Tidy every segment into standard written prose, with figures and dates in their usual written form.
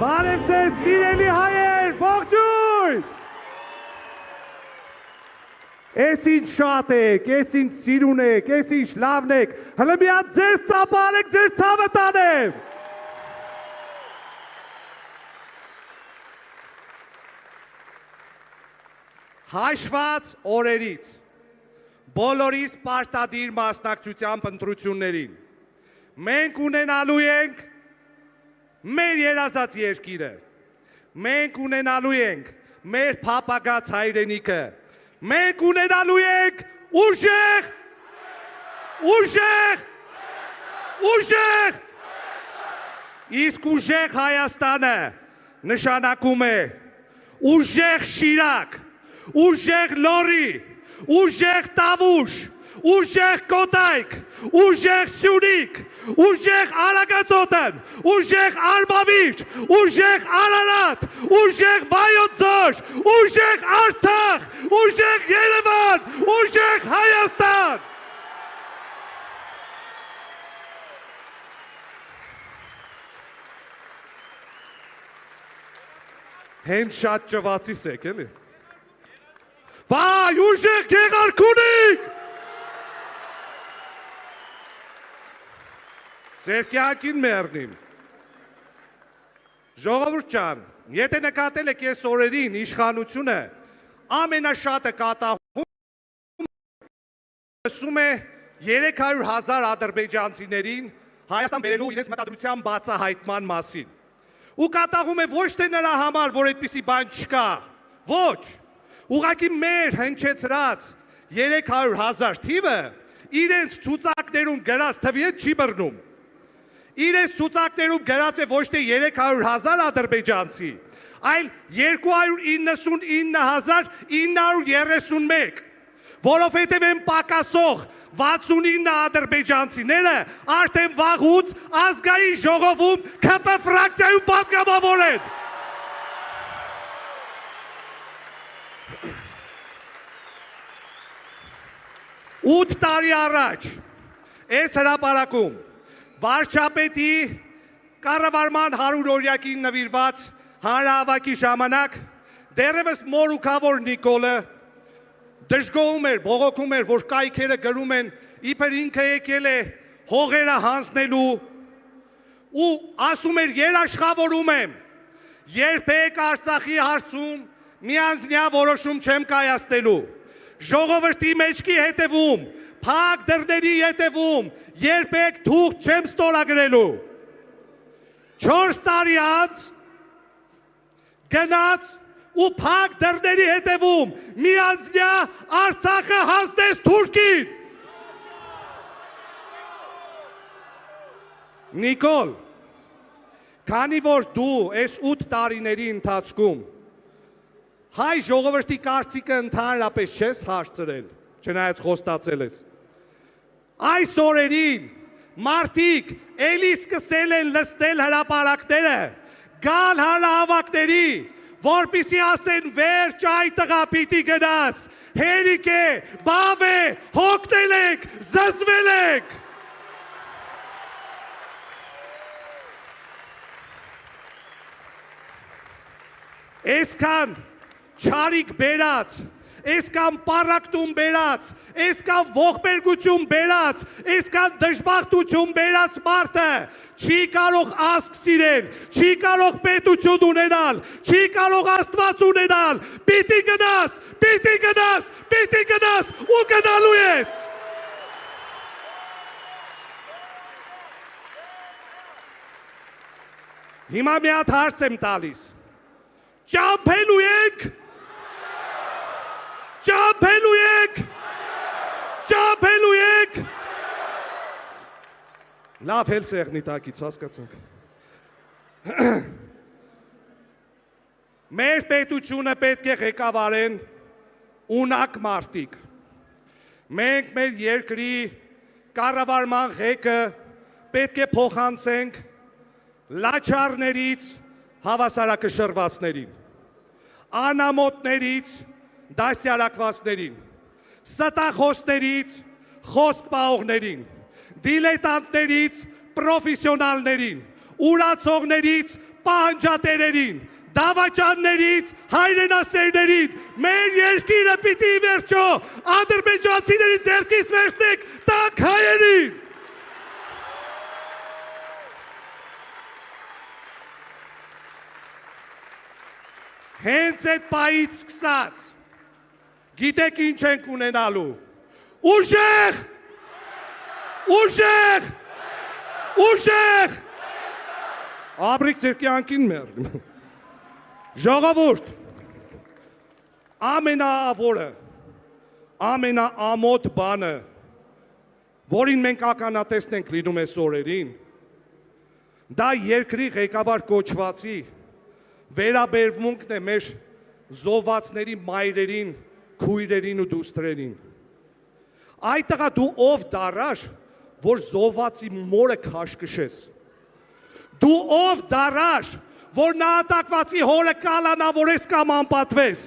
Բարև ձեզ սիրելի հայեր, ողջույն։ Էս ինչ շատ եք, էս ինչ սիրուն եք, էս ինչ լավն եք, հլը միան ձեր ծապարեք, ձեր ցավը տանեմ։ Հաշված օրերից, բոլորիս պարտադիր մասնակցությամբ ընտրություններին, մենք ունենալու ենք մեր երազած երկիրը, մենք ունենալու ենք մեր փապագած հայրենիքը, մենք ունենալու ենք ուժեղ, իսկ ուժեղ Հայաստանը նշանակում է ուժեղ Շիրակ, ուժեղ Լոռի, ուժեղ Տավուշ, ուժեղ Կոտայք, ուժեղ Սյունիք, ուժեղ Արագածոտն, ուժեղ Արմավիր, ուժեղ Արարատ, ուժեղ Վայոց Ձոր, ուժեղ Արցախ, ուժեղ Երևան, ուժեղ Հայաստան։ Հենց շատ ճվացիս եք, էլի։ Վայ, ուժեղ Գեղարքունիք։ Ձեր կյանքին մեռնիմ։ Ժողովուրդ ջան, եթե նկատել եք այս օրերին իշխանությունը ամենաշատը կատաղում ասում է 300,000 ադրբեջանցիներին Հայաստան բերելու իրենց մտադրության բացահայտման մասին։ Ու կատաղում է ոչ թե նրա համար, որ այդպիսի բան չկա, ոչ, ուղղակի մեր հնչեցրած 300,000 թիվը իրենց ցուցակներում գրած թվի հետ չի բռնում։ Իրենց ցուցակներում գրած է ոչ թե 300,000 ադրբեջանցի, այլ 299,931, որովհետև են պակասող 69 ադրբեջանցիները արդեն վաղուց ազգային ժողովում ՔՊ ֆրակցիայում պատգամավոր են։ Ութ տարի առաջ այս հրապարակում վարչապետի կառավարման 100-օրյակին նվիրված հանրահավաքի ժամանակ դեռևս մորուքավոր Նիկոլը դժգոհում էր, բողոքում էր, որ կայքերը գրում են, իբր ինքը եկել է հողերը հանձնելու ու ասում էր երաշխավորում եմ, երբեք Արցախի հարցում միանձնյա որոշում չեմ կայացնելու, ժողովրդի մեջքի հետևում, փակ դռների հետևում, երբեք թուղթ չեմ ստորագրելու։ 4 տարի անց գնաց ու փակ դռների հետևում միանձնյա Արցախը հանձնեց Թուրքին։ Նիկոլ, քանի որ դու այս 8 տարիների ընթացքում հայ ժողովրդի կարծիքը ընդհանրապես չես հարցրել, չնայած խոստացել ես, այս օրերին մարդիկ էլի սկսել են լսնել հրապարակները, գալ հանրահավաքների, որպեսզի ասեն վերջ այդ տղա պիտի գնաս, հերիք է, բավ է, հոգնել եք, զզվել եք։ Այսքան չարիք բերած, այսքան պառակտում բերած, այսքան ողբերգություն բերած, այսքան դժբախտություն բերած մարդը չի կարող ազգ սիրել, չի կարող պետություն ունենալ, չի կարող Աստված ունենալ, պիտի գնաս, պիտի գնաս, պիտի գնաս ու գնալու ես։ Հիմա մի հատ հարց եմ տալիս, ճամփելու եք, ճամփելու եք, ճամփելու եք։ Լավ հել սեղնի տակից, հասկացանք։ Մեր պետությունը պետք է ղեկավարեն ունակ մարդիկ։ Մենք մեր երկրի կառավարման ղեկը պետք է փոխանցենք լաչարներից հավասարակշռվածներին, անամոթներից դաստիարակվածներին, ստախոսներից խոսք պահողներին, դիլետանտներից պրոֆեսիոնալներին, ուրացողներից պահանջատերերին, դավաճաններից, հայրենասերներին, մեր երկիրը պիտի վերջո ադրբեջանցիների ձեռքից վերցնեք տանք հայերին։ Հենց այդ պայից սկսած, գիտեք ինչ ենք ունենալու, ուժեղ, ուժեղ, ուժեղ, Աբրիկ ձեր կյանքին մեր, ժողովուրդ, ամենաավորը, ամենաամոթ բանը, որին մենք ականատեսն ենք լինում այս օրերին, դա երկրի ղեկավար կոչվածի վերաբերմունքն է մեր զոհվածների մայրերին, քույրերին ու դուստրերին։ Այդ տղա դու ով դարար, որ զոհվածի մորը քաշքշես։ Դու ով դարար, որ նահատակվածի հորը կալանավորես կամ անպատվես։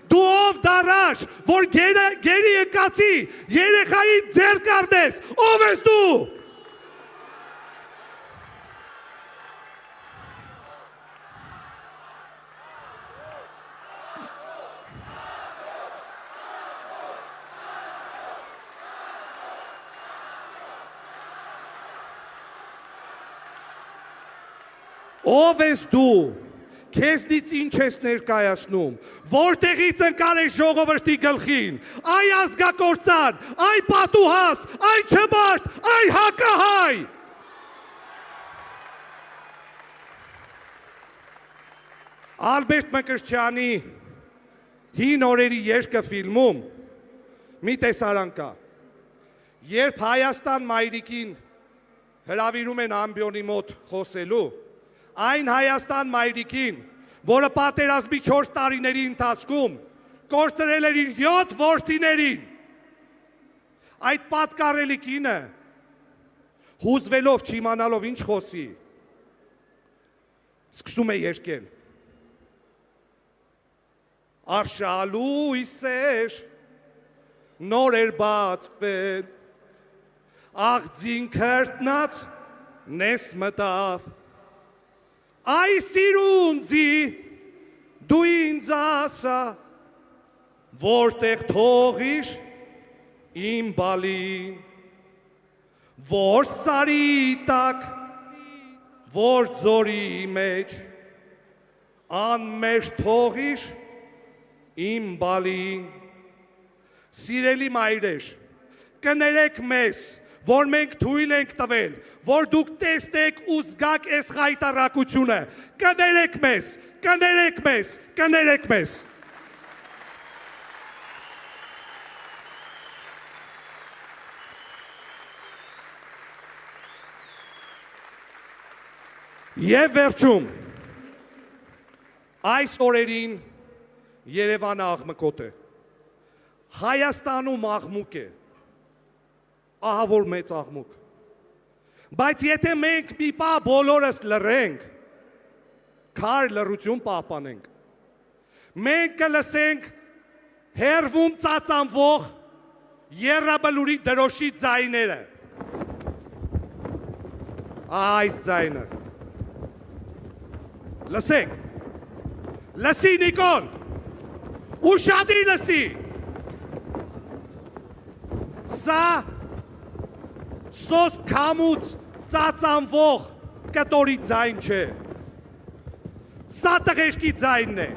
Դու ով դարար, որ գերի եկածի երեխային ձեռք առնես, ով ես դու։ Ով ես դու, քեզնից ինչ ես ներկայացնում, որտեղից ընկար ես ժողովրդի գլխին, այ ազգակործան, այ պատուհաս, այ չմարդ, այ հակահայ։ Ալբերտ Մկրտչյանի հին օրերի երկը ֆիլմում մի տեսարան կա, երբ Հայաստան մայրիկին հրավիրում են ամբիոնի մոտ խոսելու, այն Հայաստան մայրիկին, որը պատերազմի 4 տարիների ընթացքում կորցրել էր իր 7 որդիներին, այդ պատկառելի կինը հուզվելով չիմանալով ինչ խոսի, սկսում է երգել. Արշալույսեր նոր էր բացվել, աղձին քրտնած նես մտավ, այ սիրունձի դու ինձ ասա, որտեղ թողիր իմ բալին, որ սարի տակ, որ ձորի մեջ, անմեր թողիր իմ բալին։ Սիրելի մայրեր, կներեք մեզ, որ մենք թույլ ենք տվել, որ դուք տեսնեք ու զգաք այս խայտառակությունը, կներեք մեզ, կներեք մեզ, կներեք մեզ։ Եվ վերջում, այս օրերին Երևանը աղմկոտ է, Հայաստանում աղմուկ է, ահա որ մեծ աղմուկ, բայց եթե մենք մի պահ բոլորս լռենք, քար լռություն պահպանենք, մենք կլսենք հեռվում ծածանվող եռաբլուրի դրոշի ձայները, այս ձայնը, լսեք, լսի Նիկոլ, ուշադիր լսի, սա սոս քամուց ծածանվող կտորի ձայն չէ, սա տղերքի ձայնն է,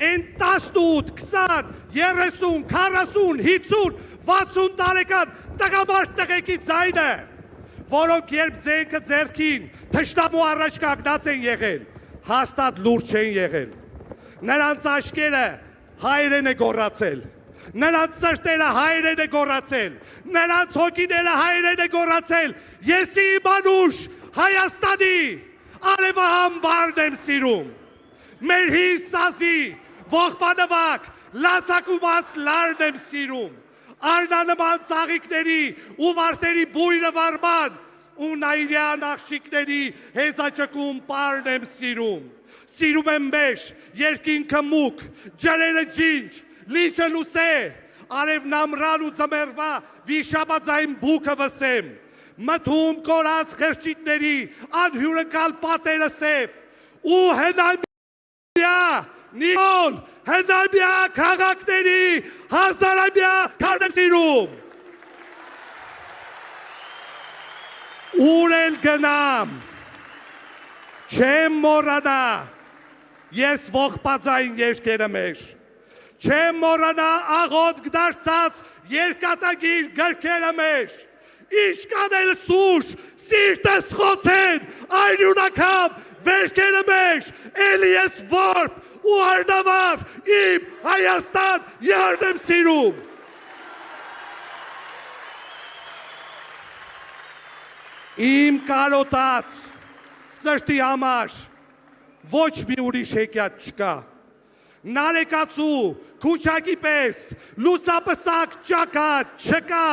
են 18, 20, 30, 40, 50, 60 տարեկան տղամարդ տղեկի ձայնը, որոնք երբ զենքը ձեռքին թշնամու առաջ կանգնած են եղել, հաստատ լուրջ չեն եղել, նրանց աչքերը հայերեն է գոռացել, նրանց սրտերը հայերեն է գոռացել, նրանց հոգիները հայերեն է գոռացել, ես իմ անուշ Հայաստանի արևահամբարն եմ սիրում, մեր հին սազի ողբանվակ լացակումած լարն եմ սիրում, արնանման ծաղիկների ու վարդերի բույրը վարման ու նայրյան աղջիկների հեզաճկում պարն եմ սիրում, սիրում եմ մեջ, երկինքը մուկ, ջրերը ջինջ, լիճը լուսե, արևն ամռան ու ձմեռվա վիշապաձայն բուքը վսեմ, մթում կորած խրճիթների անհյուրընկալ պատերը սև ու հնամյա նիոն հնամյա քաղաքների հազարամյա քարն սիրում ուր էլ գնամ չեմ մոռանա ես ողբածային երկերը մեր չեմ մոռանա աղոտ դարձած երկատագիր գրքերը մեր Իշկան էլ սուր, սիրտս խոցեն, այնունակամ վերքերը մեր, էլի ես որբ ու արդավար, իմ Հայաստան յարդ եմ սիրում։ Իմ կարոտած սրտի համար ոչ մի ուրիշ հեքիաթ չկա։ Նարեկացու, քուչակի պես, լուսապսակ ճակատ չկա։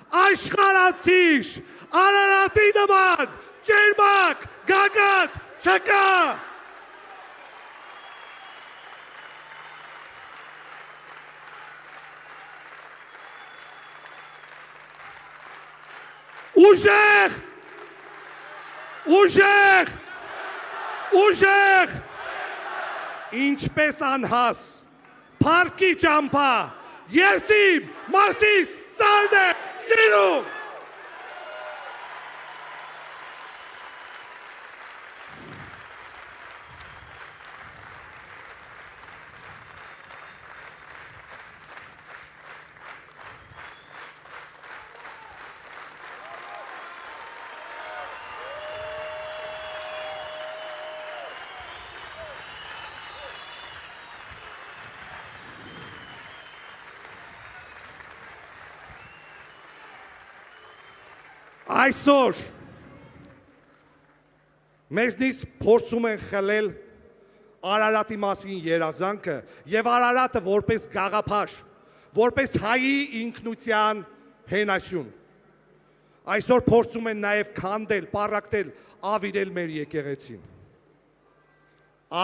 Աշխարհացիր, Արարատի նման, ջերմակ, գագաթ չկա։ Ուժեղ, ուժեղ, ուժեղ, ինչպես անհաս, փառքի ճամփա, ես իմ մասիս սարն եմ սիրում։ Այսօր մեզնից փորձում են խլել Արարատի մասին երազանքը եւ Արարատը որպես գաղափար, որպես հայի ինքնության հենասյուն։ Այսօր փորձում են նաեւ քանդել, պառակտել, ավիրել մեր եկեղեցին։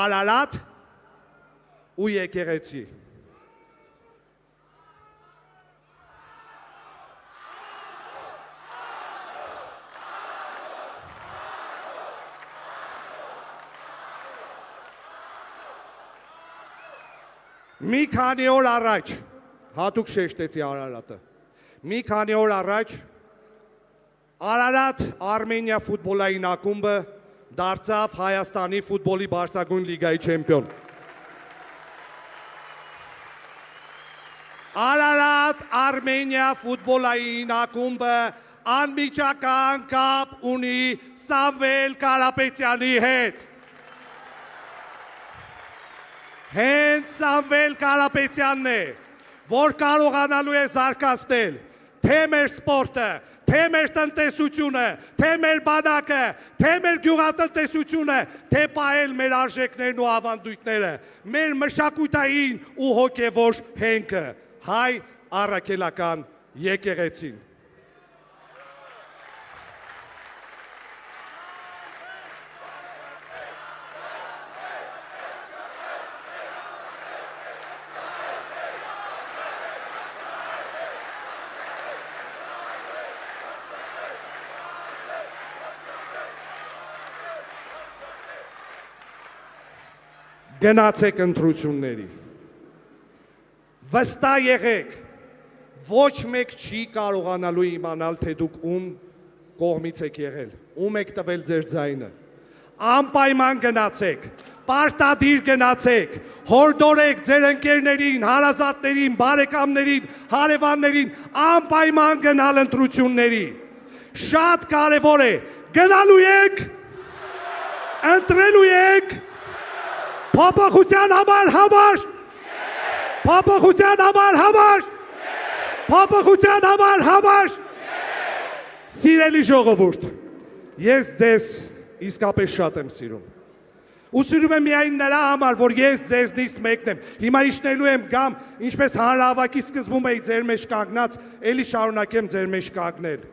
Արարատ ու եկեղեցի։ Մի քանի օր առաջ, հատուկ շեշտեցի Արարատը, մի քանի օր առաջ Արարատ Արմենիա ֆուտբոլային ակումբը դարձավ Հայաստանի ֆուտբոլի բարձրագույն լիգայի չեմպիոն։ Արարատ Արմենիա ֆուտբոլային ակումբը անմիջական կապ ունի Սամվել Կարապետյանի հետ։ Հենց Սամվել Կարապետյանն է, որ կարողանալու է զարգացնել թե մեր սպորտը, թե մեր տնտեսությունը, թե մեր բանակը, թե մեր գյուղատնտեսությունը, թե պահել մեր արժեքներն ու ավանդույթները, մեր մշակութային ու հոգևոր հենքը, հայ առաքելական եկեղեցին։ Գնացեք ընտրությունների, վստահ եղեք, ոչ մեկ չի կարողանալու իմանալ, թե դուք ում կողմից եք եղել, ում եք տվել ձեր ձայնը, անպայման գնացեք, պարտադիր գնացեք, հորդորեք ձեր ընկերներին, հարազատներին, բարեկամներին, հարևաններին, անպայման գնալ ընտրությունների, շատ կարևոր է, գնալու եք, ընտրելու եք, Փոփոխության համար, փոփոխության համար, փոփոխության համար, սիրելի ժողովուրդ, ես ձեզ իսկապես շատ եմ սիրում, ու սիրում եմ միայն նրա համար, որ ես ձեզնից մեկն եմ, հիմա իջնելու եմ գամ, ինչպես հանրահավաքի սկզբում էի ձեր մեջ կանգնած, էլի շարունակեմ ձեր մեջ կանգնել,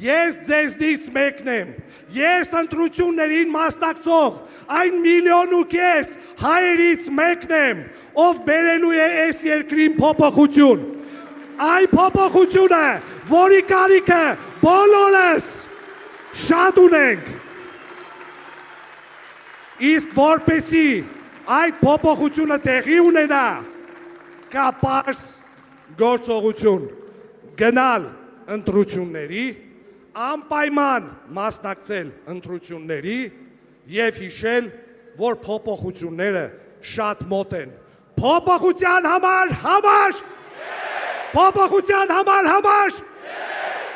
ես ձեզնից մեկն եմ, ես ընտրություններին մասնակցող, այն միլիոն ու կես հայերից մեկն եմ, ով բերելու է այս երկրին փոփոխություն, այն փոփոխությունը, որի կարիքը բոլորս շատ ունենք։ Իսկ որպեսի այդ փոփոխությունը տեղի ունենա, կա պարզ գործողություն գնալ ընտրությունների, անպայման մասնակցել ընտրությունների եւ հիշել, որ փոփոխությունները շատ մոտ են։ Փոփոխության համար համար, փոփոխության համար համար,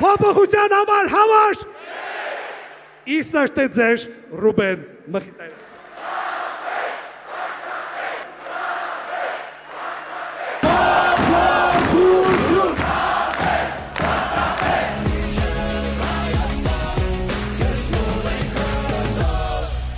փոփոխության համար համար։ Իսրտե ձեր Ռուբեն Մխիթարյան։